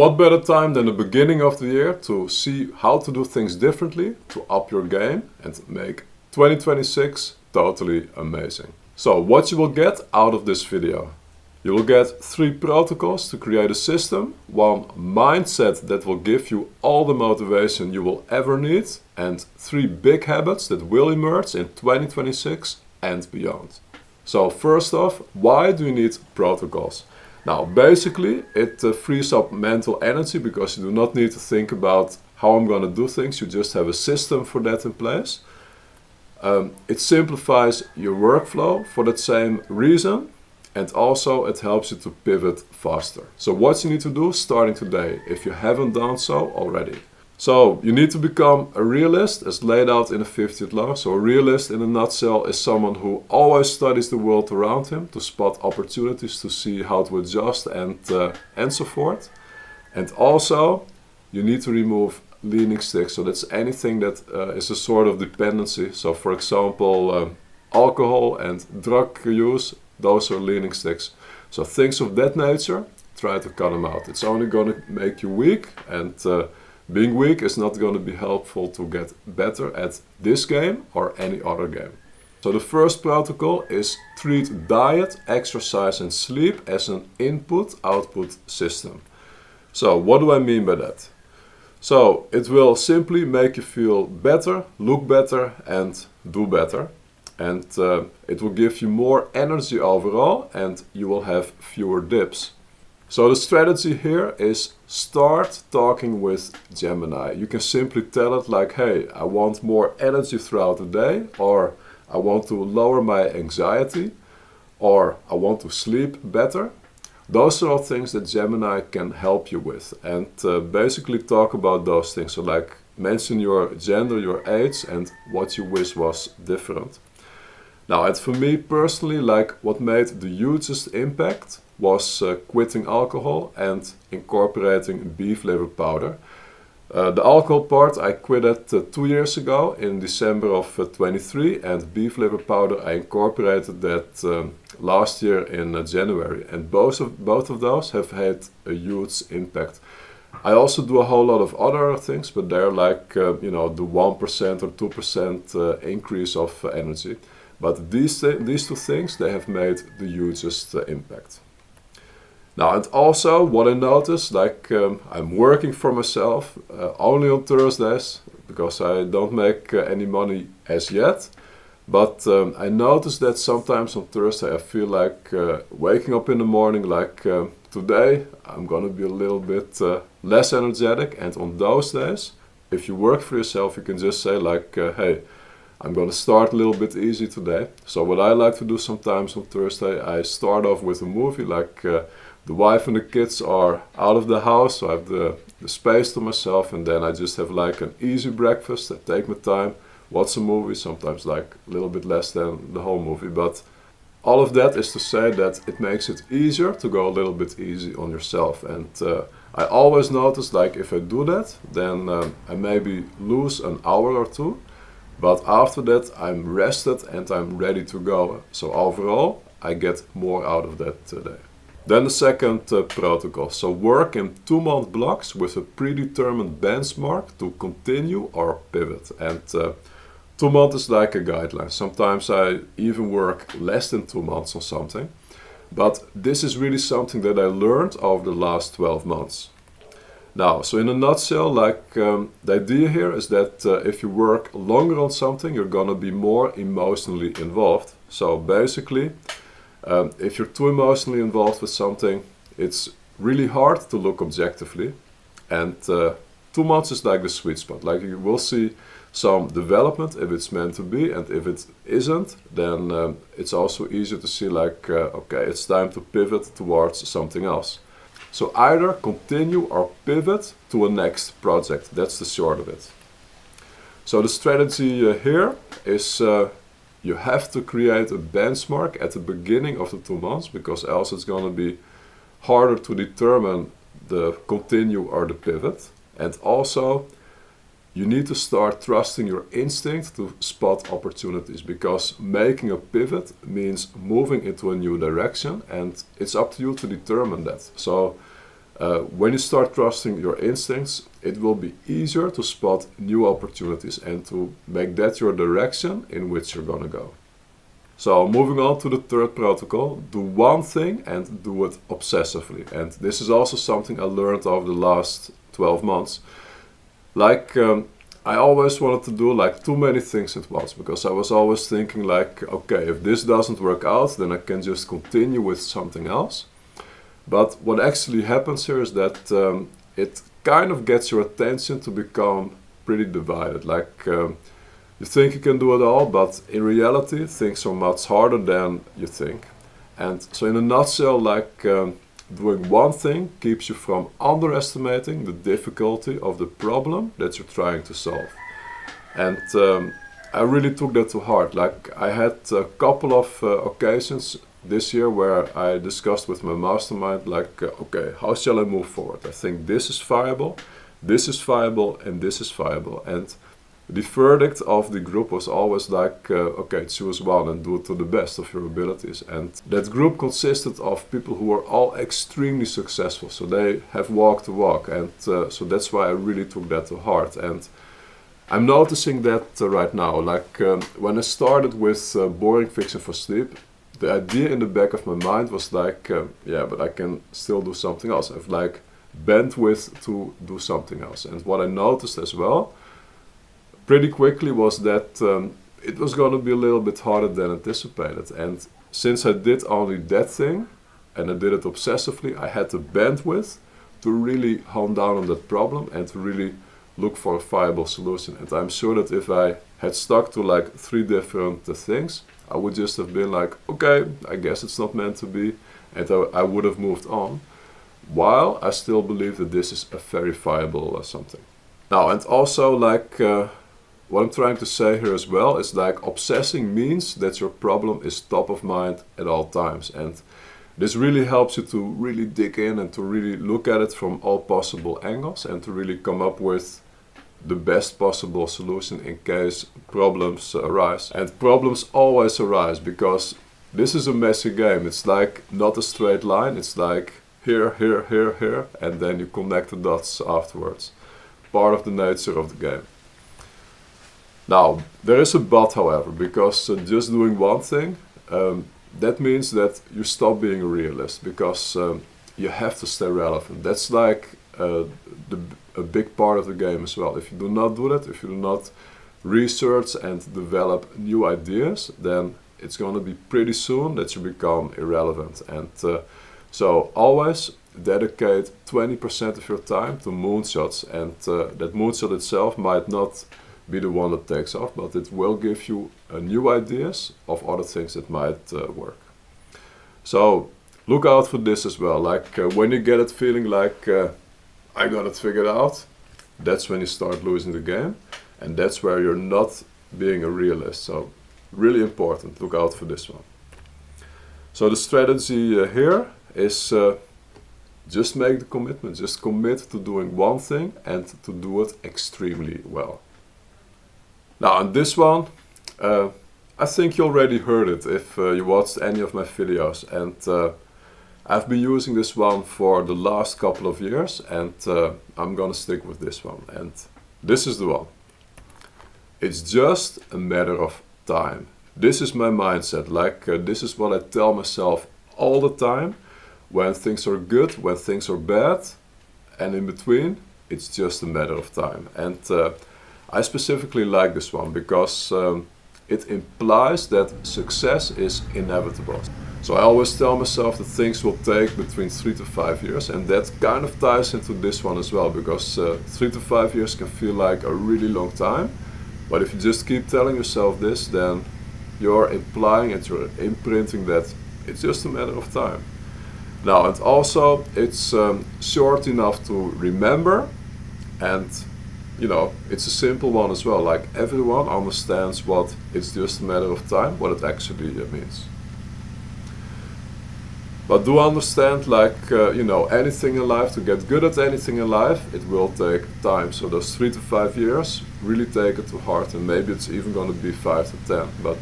What better time than the beginning of the year to see how to do things differently, to up your game and make 2026 totally amazing. So what you will get out of this video. You will get 3 protocols to create a system, 1 mindset that will give you all the motivation you will ever need, and 3 big habits that will emerge in 2026 and beyond. So first off, why do you need protocols? Now basically it frees up mental energy because you do not need to think about how I'm going to do things, you just have a system for that in place. It simplifies your workflow for that same reason. And also it helps you to pivot faster. So what you need to do starting today, if you haven't done so already. So you need to become a realist as laid out in the 50th law. So a realist in a nutshell is someone who always studies the world around him to spot opportunities, to see how to adjust and so forth. And also you need to remove leaning sticks. So that's anything that is a sort of dependency. So for example, alcohol and drug use. Those are leaning sticks. So things of that nature, try to cut them out. It's only going to make you weak, and being weak is not going to be helpful to get better at this game or any other game. So the first protocol is treat diet, exercise and sleep as an input-output system. So what do I mean by that? So it will simply make you feel better, look better and do better. And it will give you more energy overall and you will have fewer dips. So the strategy here is start talking with Gemini. You can simply tell it like, hey, I want more energy throughout the day, or I want to lower my anxiety, or I want to sleep better. Those are all things that Gemini can help you with. And basically talk about those things. So like mention your gender, your age and what you wish was different. Now, and for me personally, like what made the hugest impact was quitting alcohol and incorporating beef liver powder. The alcohol part I quit it 2 years ago in December of 23, and beef liver powder I incorporated that last year in January, and both of those have had a huge impact. I also do a whole lot of other things, but they're like the 1% or 2% increase of energy. But these 2 things, they have made the hugest impact. Now, and also what I noticed, like I'm working for myself only on Thursdays because I don't make any money as yet. But I noticed that sometimes on Thursday I feel like waking up in the morning like today I'm gonna be a little bit less energetic. And on those days, if you work for yourself, you can just say like, hey, I'm going to start a little bit easy today. So what I like to do sometimes on Thursday, I start off with a movie, like the wife and the kids are out of the house, so I have the space to myself, and then I just have like an easy breakfast. I take my time, watch a movie, sometimes like a little bit less than the whole movie. But all of that is to say that it makes it easier to go a little bit easy on yourself. And I always notice like if I do that, then I maybe lose an hour or 2. But after that, I'm rested and I'm ready to go. So overall, I get more out of that today. Then the second protocol. So work in 2-month blocks with a predetermined benchmark to continue or pivot. And 2 months is like a guideline. Sometimes I even work less than 2 months on something. But this is really something that I learned over the last 12 months. Now, so in a nutshell, like the idea here is that if you work longer on something, you're gonna be more emotionally involved. So basically, if you're too emotionally involved with something, it's really hard to look objectively. And 2 months is like the sweet spot. Like you will see some development if it's meant to be, and if it isn't, then it's also easier to see like, okay, it's time to pivot towards something else. So either continue or pivot to a next project. That's the short of it. So the strategy here is you have to create a benchmark at the beginning of the 2 months, because else it's going to be harder to determine the continue or the pivot. And also you need to start trusting your instinct to spot opportunities, because making a pivot means moving into a new direction, and it's up to you to determine that. So When you start trusting your instincts, it will be easier to spot new opportunities and to make that your direction in which you're gonna go. So moving on to the third protocol, do one thing and do it obsessively. And this is also something I learned over the last 12 months. Like, I always wanted to do like too many things at once, because I was always thinking like, okay, if this doesn't work out, then I can just continue with something else. But what actually happens here is that it kind of gets your attention to become pretty divided. Like, you think you can do it all, but in reality things are much harder than you think. And so in a nutshell, like, doing one thing keeps you from underestimating the difficulty of the problem that you're trying to solve. And I really took that to heart. Like, I had a couple of occasions this year where I discussed with my mastermind, like, okay, how shall I move forward? I think this is viable, and this is viable. And the verdict of the group was always like, okay, choose one and do it to the best of your abilities. And that group consisted of people who were all extremely successful. So they have walked the walk. And so that's why I really took that to heart. And I'm noticing that right now. Like, when I started with boring fiction for sleep, the idea in the back of my mind was like, yeah, but I can still do something else. I have like bandwidth to do something else. And what I noticed as well, pretty quickly, was that it was going to be a little bit harder than anticipated. And since I did only that thing, and I did it obsessively, I had the bandwidth to really hone down on that problem and to really look for a viable solution. And I'm sure that if I had stuck to like 3 different things, I would just have been like, okay, I guess it's not meant to be, and I would have moved on, while I still believe that this is a very viable something. Now, and also, like, what I'm trying to say here as well is like, obsessing means that your problem is top of mind at all times, and this really helps you to really dig in and to really look at it from all possible angles and to really come up with the best possible solution in case problems arise. And problems always arise because this is a messy game. It's like not a straight line. It's like here, here, here, here, and then you connect the dots afterwards. Part of the nature of the game. Now, there is a but, however, because just doing one thing, that means that you stop being a realist, because you have to stay relevant. That's like a big part of the game as well. If you do not do that, if you do not research and develop new ideas, then it's going to be pretty soon that you become irrelevant. And so always dedicate 20% of your time to moonshots, and that moonshot itself might not be the one that takes off, but it will give you new ideas of other things that might work. So look out for this as well. Like, when you get it feeling like I got it figured out, that's when you start losing the game, and that's where you're not being a realist. So really important, look out for this one. So the strategy here is just make the commitment, just commit to doing one thing and to do it extremely well. Now, on this one, I think you already heard it if you watched any of my videos, and I've been using this one for the last couple of years, and I'm gonna stick with this one. And this is the one. It's just a matter of time. This is my mindset. Like, this is what I tell myself all the time. When things are good, when things are bad, and in between, it's just a matter of time. And I specifically like this one because it implies that success is inevitable. So I always tell myself that things will take between 3 to 5 years, and that kind of ties into this one as well, because 3 to 5 years can feel like a really long time, but if you just keep telling yourself this, then you're implying and you're imprinting that it's just a matter of time. Now, and also it's short enough to remember, and you know, it's a simple one as well. Like, everyone understands what it's just a matter of time, what it actually means. But do understand, like, you know, anything in life, to get good at anything in life, it will take time. So those 3 to 5 years, really take it to heart, and maybe it's even going to be 5 to 10. But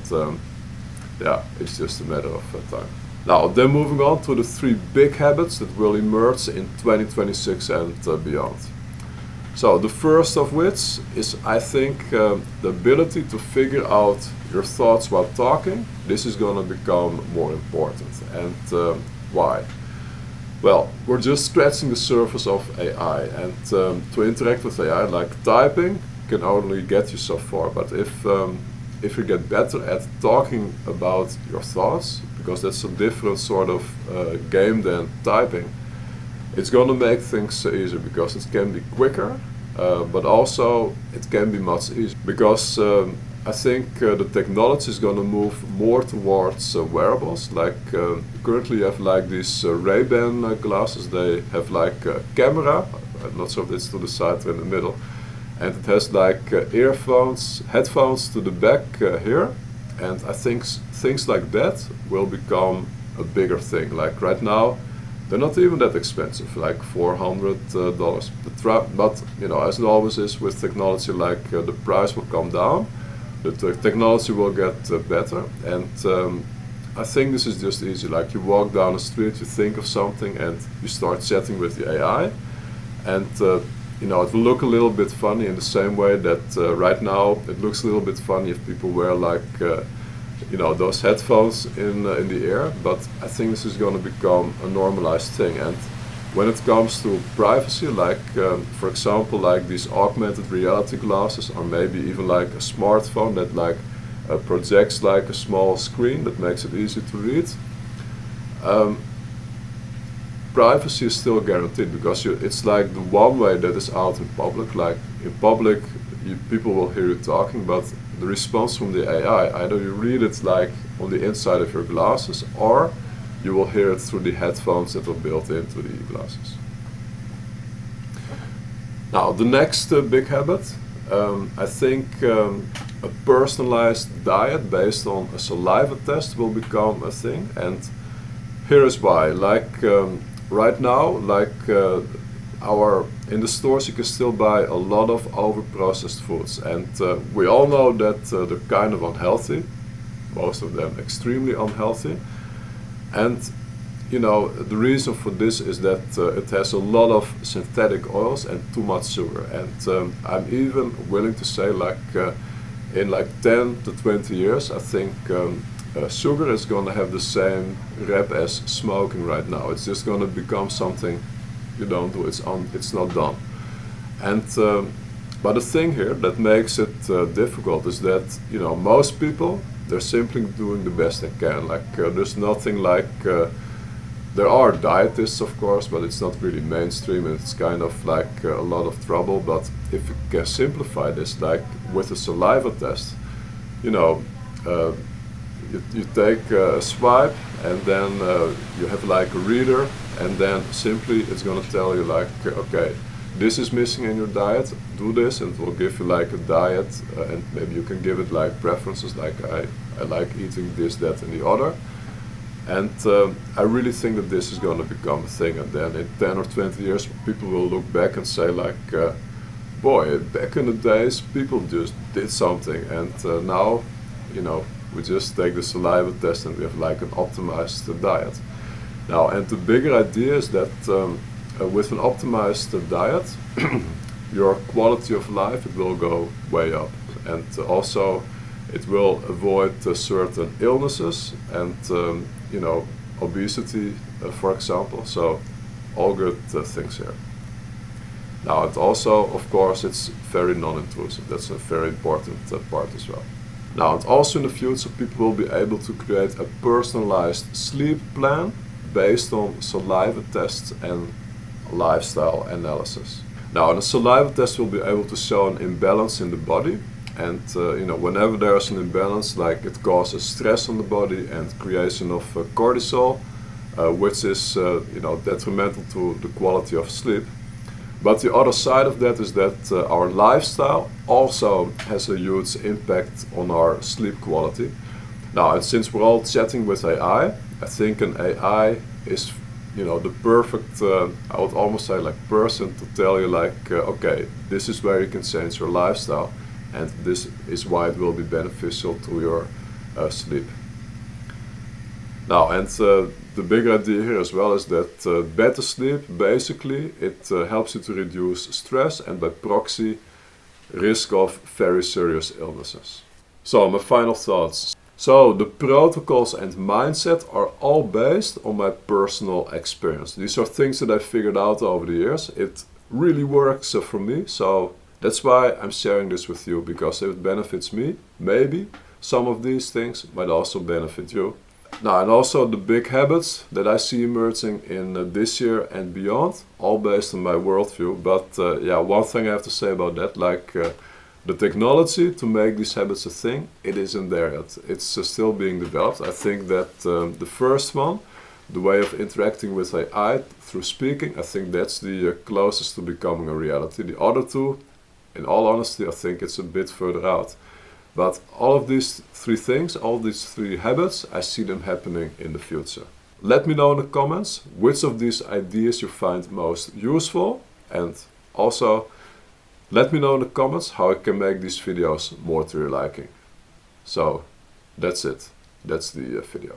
yeah, it's just a matter of time. Now, then moving on to the 3 big habits that will emerge in 2026 and beyond. So the first of which is, I think, the ability to figure out your thoughts while talking. This is going to become more important. And why? Well, we're just scratching the surface of AI, and to interact with AI, like typing, can only get you so far. But if you get better at talking about your thoughts, because that's a different sort of game than typing, it's going to make things easier, because it can be quicker, but also it can be much easier, because I think the technology is going to move more towards wearables. Like currently you have like these Ray-Ban glasses. They have like a camera, I'm not sure if it's to the side or in the middle, and it has like headphones to the back here, and I think things like that will become a bigger thing. Like right now, they're not even that expensive, like $400. But you know, as it always is with technology, like the price will come down, the technology will get better, and I think this is just easy. Like you walk down the street, you think of something, and you start chatting with the AI, and you know, it will look a little bit funny in the same way that right now it looks a little bit funny if people wear like you know, those headphones in the ear. But I think this is going to become a normalized thing. And when it comes to privacy, like for example, like these augmented reality glasses, or maybe even like a smartphone that like projects like a small screen that makes it easy to read. Privacy is still guaranteed, because it's like the one way that is out in public. Like in public, people will hear you talking, but the response from the AI, either you read it like on the inside of your glasses, or you will hear it through the headphones that are built into the glasses. Now, the next big habit, I think a personalized diet based on a saliva test will become a thing, and here is why. Like right now, like in the stores you can still buy a lot of over-processed foods, and we all know that they're kind of unhealthy, most of them extremely unhealthy. And you know, the reason for this is that it has a lot of synthetic oils and too much sugar. And I'm even willing to say, like in like 10 to 20 years, I think sugar is going to have the same rep as smoking right now. It's just going to become something you don't do. It's not done. And but the thing here that makes it difficult is that, you know, most people, they're simply doing the best they can. Like there's nothing like there are dietists, of course, but it's not really mainstream, and it's kind of like a lot of trouble. But if you can simplify this, like with a saliva test, you know, you take a swipe, and then you have like a reader, and then simply it's going to tell you like, okay, this is missing in your diet, do this, and it will give you like a diet, and maybe you can give it like preferences, like I like eating this, that, and the other. And I really think that this is going to become a thing, and then in 10 or 20 years people will look back and say like, boy, back in the days people just did something, and now, you know, we just take the saliva test and we have like an optimized diet. Now, and the bigger idea is that with an optimized diet, your quality of life, it will go way up, and also it will avoid certain illnesses and you know, obesity, for example. So all good things here. Now, it also, of course, it's very non-intrusive. That's a very important part as well. Now, and also in the future, people will be able to create a personalized sleep plan based on saliva tests and lifestyle analysis. Now, and a saliva test will be able to show an imbalance in the body, and you know, whenever there's an imbalance, like it causes stress on the body and creation of cortisol, which is you know, detrimental to the quality of sleep. But the other side of that is that our lifestyle also has a huge impact on our sleep quality. Now, and since we're all chatting with AI, I think an AI is, you know, the perfect, I would almost say like person to tell you like, okay, this is where you can change your lifestyle, and this is why it will be beneficial to your sleep. Now, and the big idea here as well is that better sleep, basically, it helps you to reduce stress and by proxy, risk of very serious illnesses. So, my final thoughts. So, the protocols and mindset are all based on my personal experience. These are things that I figured out over the years. It really works for me, so that's why I'm sharing this with you, because if it benefits me, maybe some of these things might also benefit you. Now, and also the big habits that I see emerging in this year and beyond, all based on my worldview. But yeah, one thing I have to say about that, like the technology to make these habits a thing, it isn't there yet. It's still being developed. I think that the first one, the way of interacting with AI through speaking, I think that's the closest to becoming a reality. The other two, in all honesty, I think it's a bit further out. But all of these three things, all these three habits, I see them happening in the future. Let me know in the comments which of these ideas you find most useful, and also let me know in the comments how I can make these videos more to your liking. So that's it. That's the video.